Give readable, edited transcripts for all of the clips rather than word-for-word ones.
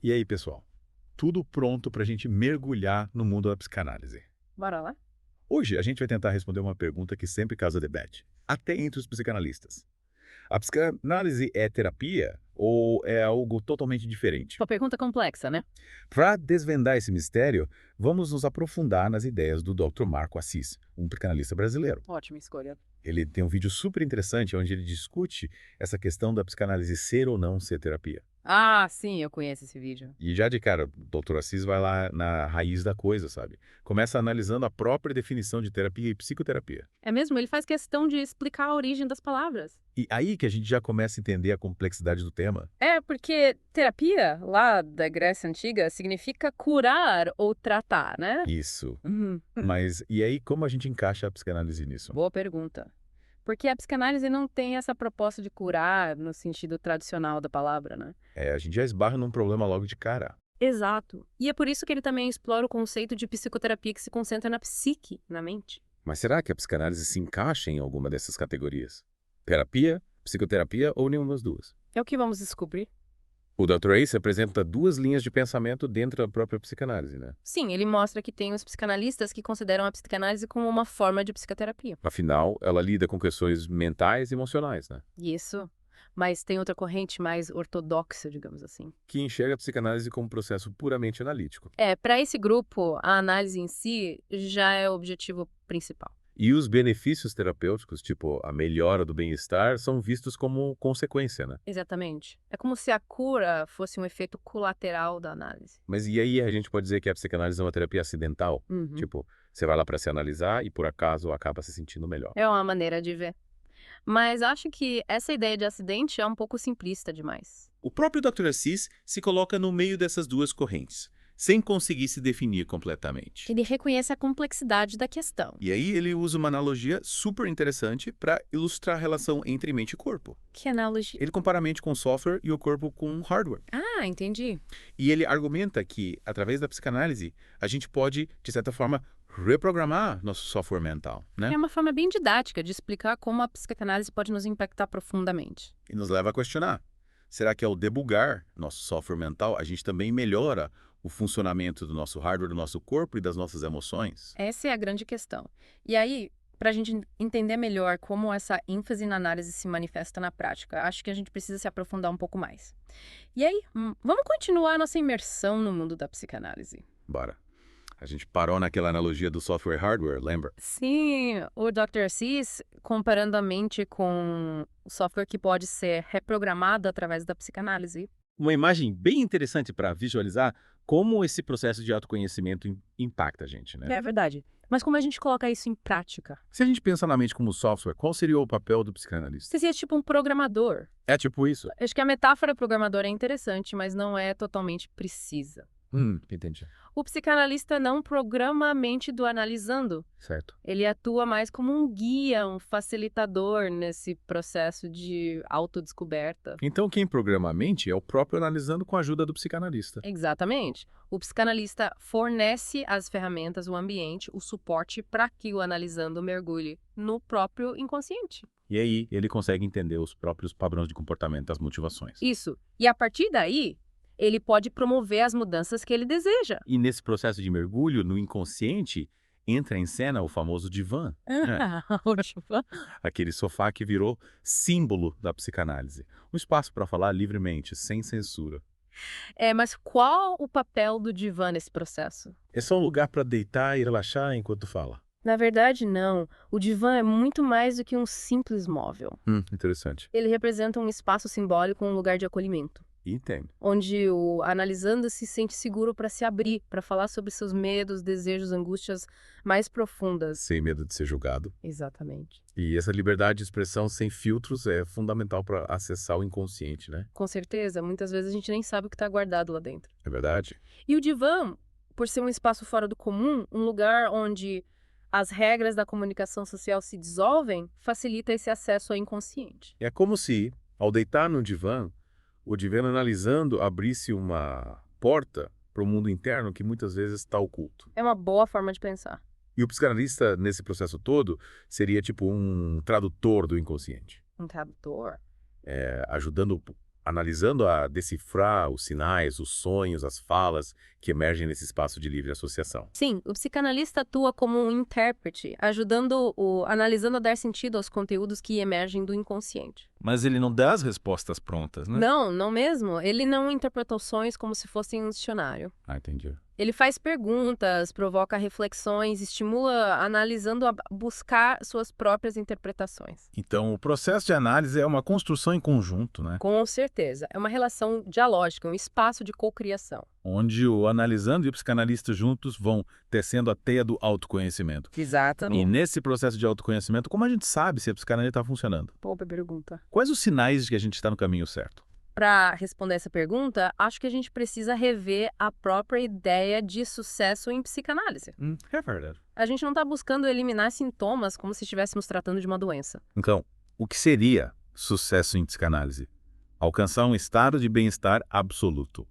E aí, pessoal? Tudo pronto para a gente mergulhar no mundo da psicanálise. Bora lá? Hoje a gente vai tentar responder uma pergunta que sempre causa debate, até entre os psicanalistas. A psicanálise é terapia ou é algo totalmente diferente? Uma pergunta complexa, né? Para desvendar esse mistério, vamos nos aprofundar nas ideias do Dr. Marco Assis, um psicanalista brasileiro. Ótima escolha. Ele tem um vídeo super interessante onde ele discute essa questão da psicanálise ser ou não ser terapia. Ah, sim, eu conheço esse vídeo. E já de cara, o doutor Assis vai lá na raiz da coisa, sabe? Começa analisando a própria definição de terapia e psicoterapia. É mesmo? Ele faz questão de explicar a origem das palavras. E aí que a gente já começa a entender a complexidade do tema. É, porque terapia, lá da Grécia Antiga, significa curar ou tratar, né? Isso. Uhum. Mas e aí como a gente encaixa a psicanálise nisso? Boa pergunta. Porque a psicanálise não tem essa proposta de curar no sentido tradicional da palavra, né? A gente já esbarra num problema logo de cara. Exato. E é por isso que ele também explora o conceito de psicoterapia que se concentra na psique, na mente. Mas será que a psicanálise se encaixa em alguma dessas categorias? Terapia, psicoterapia ou nenhuma das duas? É o que vamos descobrir. O Dr. Ace apresenta duas linhas de pensamento dentro da própria psicanálise, né? Sim, ele mostra que tem os psicanalistas que consideram a psicanálise como uma forma de psicoterapia. Afinal, ela lida com questões mentais e emocionais, né? Isso. Mas tem outra corrente mais ortodoxa, digamos assim. Que enxerga a psicanálise como um processo puramente analítico. É, para esse grupo, a análise em si já é o objetivo principal. E os benefícios terapêuticos, tipo a melhora do bem-estar, são vistos como consequência, né? Exatamente. É como se a cura fosse um efeito colateral da análise. Mas e aí a gente pode dizer que a psicanálise é uma terapia acidental? Uhum. Tipo, você vai lá para se analisar e por acaso acaba se sentindo melhor. É uma maneira de ver. Mas acho que essa ideia de acidente é um pouco simplista demais. O próprio Dr. Assis se coloca no meio dessas duas correntes, sem conseguir se definir completamente. Ele reconhece a complexidade da questão. E aí ele usa uma analogia super interessante para ilustrar a relação entre mente e corpo. Que analogia? Ele compara a mente com software e o corpo com hardware. Ah, entendi. E ele argumenta que, através da psicanálise, a gente pode, de certa forma, reprogramar nosso software mental, né? É uma forma bem didática de explicar como a psicanálise pode nos impactar profundamente. E nos leva a questionar. Será que ao debugar nosso software mental, a gente também melhora o funcionamento do nosso hardware, do nosso corpo e das nossas emoções? Essa é a grande questão. E aí, para a gente entender melhor como essa ênfase na análise se manifesta na prática, acho que a gente precisa se aprofundar um pouco mais. E aí, vamos continuar nossa imersão no mundo da psicanálise. Bora. A gente parou naquela analogia do software e hardware, lembra? Sim, o Dr. Assis comparando a mente com o software que pode ser reprogramado através da psicanálise. Uma imagem bem interessante para visualizar como esse processo de autoconhecimento impacta a gente, né? É verdade. Mas como a gente coloca isso em prática? Se a gente pensa na mente como software, qual seria o papel do psicanalista? Você seria tipo um programador. É tipo isso. Acho que a metáfora programador é interessante, mas não é totalmente precisa. Entendi. O psicanalista não programa a mente do analisando. Certo. Ele atua mais como um guia, um facilitador nesse processo de autodescoberta. Então quem programa a mente é o próprio analisando com a ajuda do psicanalista. Exatamente. O psicanalista fornece as ferramentas, o ambiente, o suporte para que o analisando mergulhe no próprio inconsciente. E aí ele consegue entender os próprios padrões de comportamento, as motivações. Isso. E a partir daí, ele pode promover as mudanças que ele deseja. E nesse processo de mergulho no inconsciente, entra em cena o famoso divã, né? Ótimo. Aquele sofá que virou símbolo da psicanálise. Um espaço para falar livremente, sem censura. Mas qual o papel do divã nesse processo? É só um lugar para deitar e relaxar enquanto fala. Na verdade, não. O divã é muito mais do que um simples móvel. Interessante. Ele representa um espaço simbólico, um lugar de acolhimento, Entendo. onde o analisando se sente seguro para se abrir, para falar sobre seus medos, desejos, angústias mais profundas. Sem medo de ser julgado. Exatamente. E essa liberdade de expressão sem filtros é fundamental para acessar o inconsciente, né? Com certeza, muitas vezes a gente nem sabe o que está guardado lá dentro. É verdade? E o divã, por ser um espaço fora do comum, um lugar onde as regras da comunicação social se dissolvem, facilita esse acesso ao inconsciente. É como se, ao deitar no divã, o divã analisando abrisse uma porta para o mundo interno que muitas vezes está oculto. É uma boa forma de pensar. E o psicanalista, nesse processo todo, seria tipo um tradutor do inconsciente, Um tradutor. ajudando analisando a decifrar os sinais, os sonhos, as falas que emergem nesse espaço de livre associação. Sim, o psicanalista atua como um intérprete, analisando a dar sentido aos conteúdos que emergem do inconsciente. Mas ele não dá as respostas prontas, né? Não, não mesmo. Ele não interpreta os sonhos como se fossem um dicionário. Ah, entendi. Ele faz perguntas, provoca reflexões, estimula analisando a buscar suas próprias interpretações. Então, o processo de análise é uma construção em conjunto, né? Com certeza. É uma relação dialógica, um espaço de cocriação. Onde o analisando e o psicanalista juntos vão tecendo a teia do autoconhecimento. E Exatamente. nesse processo de autoconhecimento, como a gente sabe se a psicanálise está funcionando? Boa pergunta. Quais os sinais de que a gente está no caminho certo? Para responder essa pergunta, acho que a gente precisa rever a própria ideia de sucesso em psicanálise. É verdade. A gente não está buscando eliminar sintomas como se estivéssemos tratando de uma doença. Então, o que seria sucesso em psicanálise? Alcançar um estado de bem-estar absoluto.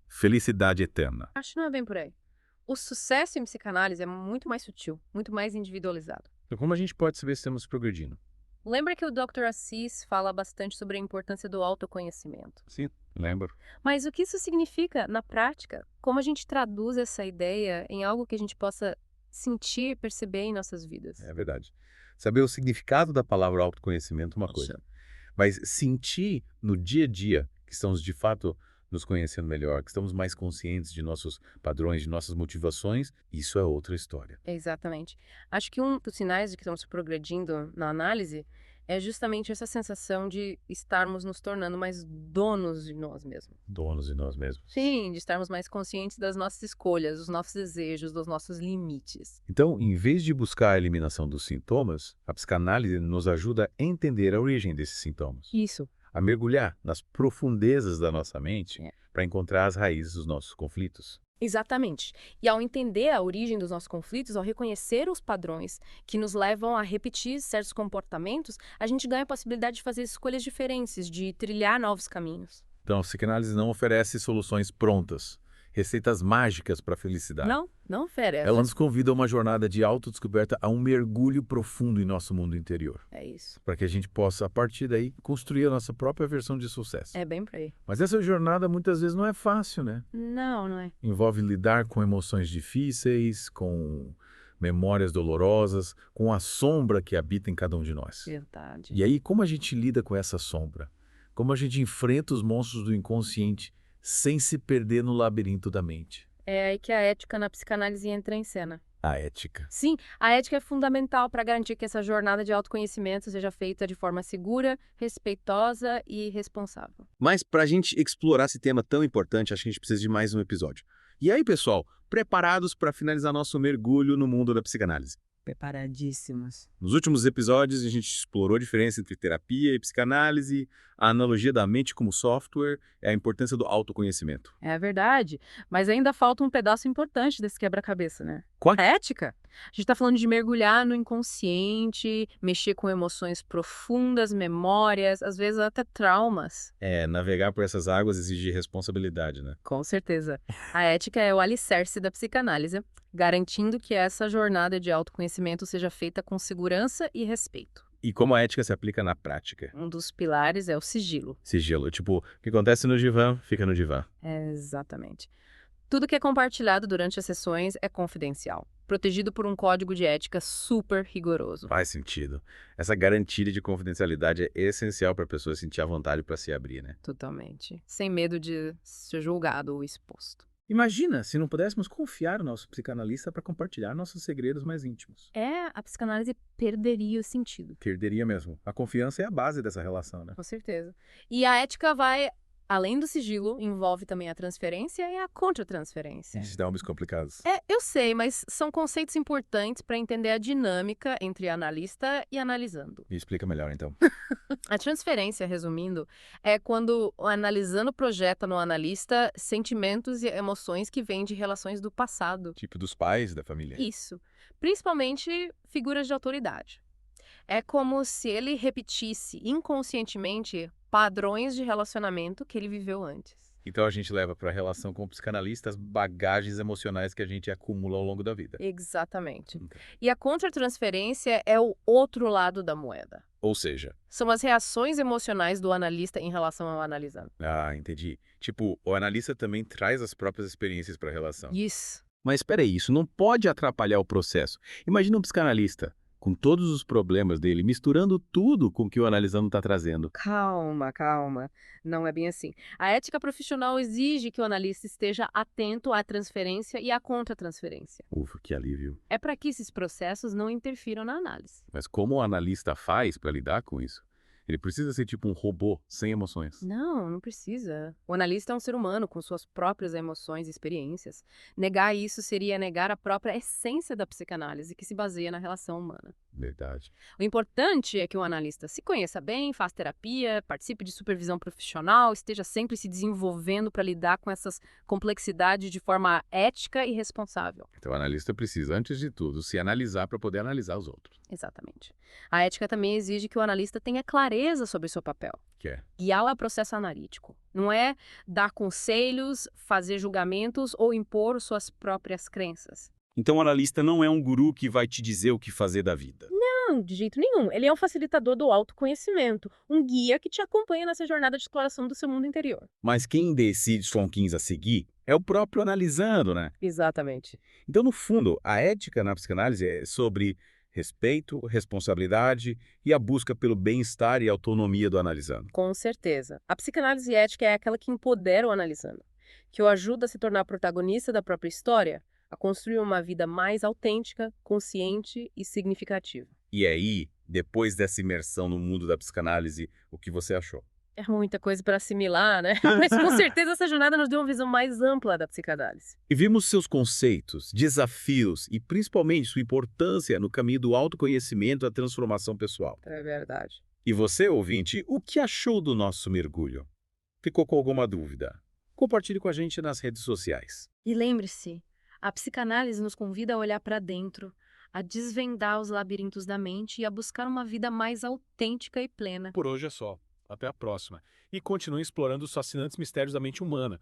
Felicidade eterna. Acho que não é bem por aí. O sucesso em psicanálise é muito mais sutil, muito mais individualizado. Então, como a gente pode saber se estamos progredindo? Lembra que o Dr. Assis fala bastante sobre a importância do autoconhecimento. Sim, lembro. Mas o que isso significa na prática? Como a gente traduz essa ideia em algo que a gente possa sentir, perceber em nossas vidas? É verdade. Saber o significado da palavra autoconhecimento é uma coisa. Mas sentir no dia a dia que estamos, de fato, nos conhecendo melhor, que estamos mais conscientes de nossos padrões, de nossas motivações, isso é outra história. Exatamente. Acho que um dos sinais de que estamos progredindo na análise é justamente essa sensação de estarmos nos tornando mais donos de nós mesmos. Donos de nós mesmos. Sim, de estarmos mais conscientes das nossas escolhas, dos nossos desejos, dos nossos limites. Então, em vez de buscar a eliminação dos sintomas, a psicanálise nos ajuda a entender a origem desses sintomas, Isso. a mergulhar nas profundezas da nossa mente para encontrar as raízes dos nossos conflitos. Exatamente. E ao entender a origem dos nossos conflitos, ao reconhecer os padrões que nos levam a repetir certos comportamentos, a gente ganha a possibilidade de fazer escolhas diferentes, de trilhar novos caminhos. Então, a psicanálise não oferece soluções prontas, receitas mágicas para a felicidade. Não oferece. Ela nos convida a uma jornada de autodescoberta, a um mergulho profundo em nosso mundo interior, É isso. para que a gente possa, a partir daí, construir a nossa própria versão de sucesso. É bem por aí. Mas essa jornada muitas vezes não é fácil, né? Não é. Envolve lidar com emoções difíceis, com memórias dolorosas, com a sombra que habita em cada um de nós. Verdade. E aí, como a gente lida com essa sombra? Como a gente enfrenta os monstros do inconsciente sem se perder no labirinto da mente? É aí que a ética na psicanálise entra em cena. A ética. Sim, a ética é fundamental para garantir que essa jornada de autoconhecimento seja feita de forma segura, respeitosa e responsável. Mas para a gente explorar esse tema tão importante, acho que a gente precisa de mais um episódio. E aí, pessoal, preparados para finalizar nosso mergulho no mundo da psicanálise? Preparadíssimos. Nos últimos episódios, a gente explorou a diferença entre terapia e psicanálise, a analogia da mente como software e a importância do autoconhecimento. É verdade, mas ainda falta um pedaço importante desse quebra-cabeça, né? Qual? A ética. A gente tá falando de mergulhar no inconsciente, mexer com emoções profundas, memórias, às vezes até traumas. Navegar por essas águas exige responsabilidade, né? Com certeza. A ética é o alicerce da psicanálise, garantindo que essa jornada de autoconhecimento seja feita com segurança e respeito. E como a ética se aplica na prática? Um dos pilares é o sigilo. Sigilo, tipo, o que acontece no divã, fica no divã. Exatamente. Tudo que é compartilhado durante as sessões é confidencial, protegido por um código de ética super rigoroso. Faz sentido. Essa garantia de confidencialidade é essencial para a pessoa sentir a vontade para se abrir, né? Totalmente. Sem medo de ser julgado ou exposto. Imagina se não pudéssemos confiar no nosso psicanalista para compartilhar nossos segredos mais íntimos. A psicanálise perderia o sentido. Perderia mesmo. A confiança é a base dessa relação, né? Com certeza. E a ética vai, além do sigilo, envolve também a transferência e a contratransferência. Esses nomes complicados. Eu sei, mas são conceitos importantes para entender a dinâmica entre analista e analisando. Me explica melhor, então. A transferência, resumindo, é quando o analisando projeta no analista sentimentos e emoções que vêm de relações do passado. Tipo dos pais da família. Isso. Principalmente figuras de autoridade. É como se ele repetisse inconscientemente padrões de relacionamento que ele viveu antes. Então a gente leva para a relação com o psicanalista as bagagens emocionais que a gente acumula ao longo da vida. Exatamente. Ok. E a contratransferência é o outro lado da moeda. Ou seja, São as reações emocionais do analista em relação ao analisando. entendi. Tipo, o analista também traz as próprias experiências para a relação. Isso. Mas espera aí, isso não pode atrapalhar o processo. Imagina um psicanalista, com todos os problemas dele, misturando tudo com o que o analisando está trazendo. Calma, calma. Não é bem assim. A ética profissional exige que o analista esteja atento à transferência e à contra-transferência. Ufa, que alívio. É para que esses processos não interfiram na análise. Mas como o analista faz para lidar com isso? Ele precisa ser tipo um robô, sem emoções. Não, não precisa. O analista é um ser humano com suas próprias emoções e experiências. Negar isso seria negar a própria essência da psicanálise, que se baseia na relação humana. Verdade. O importante é que o analista se conheça bem, faça terapia, participe de supervisão profissional, esteja sempre se desenvolvendo para lidar com essas complexidades de forma ética e responsável. Então o analista precisa, antes de tudo, se analisar para poder analisar os outros. Exatamente. A ética também exige que o analista tenha clareza sobre o seu papel. Que é? Guiar o processo analítico. Não é dar conselhos, fazer julgamentos ou impor suas próprias crenças. Então o analista não é um guru que vai te dizer o que fazer da vida. Não, de jeito nenhum. Ele é um facilitador do autoconhecimento, um guia que te acompanha nessa jornada de exploração do seu mundo interior. Mas quem decide os tronquinhos a seguir é o próprio analisando, né? Exatamente. Então, no fundo, a ética na psicanálise é sobre respeito, responsabilidade e a busca pelo bem-estar e autonomia do analisando. Com certeza. A psicanálise ética é aquela que empodera o analisando, que o ajuda a se tornar protagonista da própria história, a construir uma vida mais autêntica, consciente e significativa. E aí, depois dessa imersão no mundo da psicanálise, o que você achou? É muita coisa para assimilar, né? Mas com certeza essa jornada nos deu uma visão mais ampla da psicanálise. E vimos seus conceitos, desafios e principalmente sua importância no caminho do autoconhecimento e da transformação pessoal. É verdade. E você, ouvinte, o que achou do nosso mergulho? Ficou com alguma dúvida? Compartilhe com a gente nas redes sociais. E lembre-se, a psicanálise nos convida a olhar para dentro, a desvendar os labirintos da mente e a buscar uma vida mais autêntica e plena. Por hoje é só. Até a próxima. E continue explorando os fascinantes mistérios da mente humana,